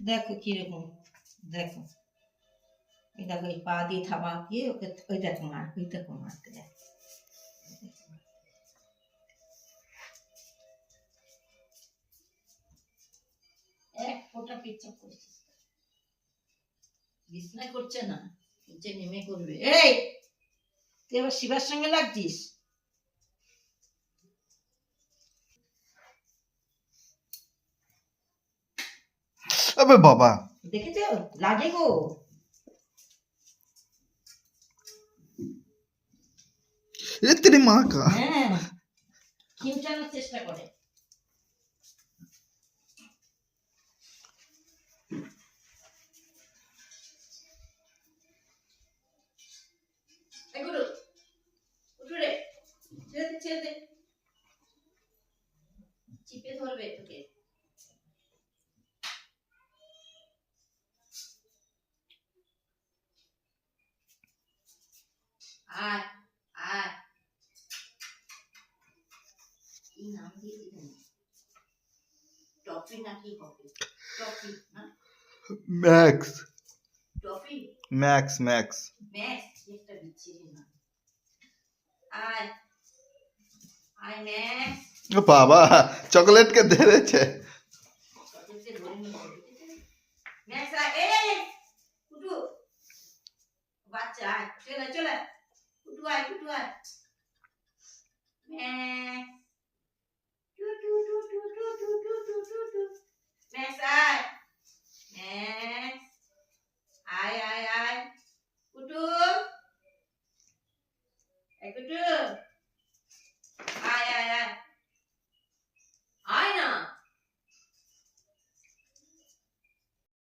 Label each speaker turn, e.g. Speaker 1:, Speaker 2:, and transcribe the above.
Speaker 1: দেখো কিরকম, দেখো এই দেখো এই পা দিয়ে থাবা দিয়ে ওকে, ওই দেখো মার, ওই দেখো মারতে দেখো। এক ফোঁটা পেচ্ছাপ করছিস, বিছনায় করছে না, নিচে নেমে করবে। এই তুই এবার শিবার সঙ্গে লাগছিস।
Speaker 2: আবে বাবা,
Speaker 1: দেখেছো লাগে গো।
Speaker 2: এ তেরি মা কা।
Speaker 1: হ্যাঁ খিমচানোর চেষ্টা করে। এগুলো উঠু রে, ছেড়ে দে ছেড়ে দে, চিপে ধরবে তোকে। আয় আয়, কি নাম দিয়েছি তুমি? টফি নাকি কফি? টফি না
Speaker 2: max,
Speaker 1: toffee,
Speaker 2: max max.
Speaker 1: Max একটা বিচ্ছিরি না। আয় আয় ম্যাক্স,
Speaker 2: ও বাবা, চকলেট কে ধরেছে।
Speaker 1: চকলেটকে ধরে নিয়েছে, ম্যাক্স আয়। এই কুটু বাচ্চা আয়, চলে চলে, কুটু আয় কুটু আয়, ম্যাক্স টু টু টু টু টু টু টু টু টু, ম্যাক্স আয়।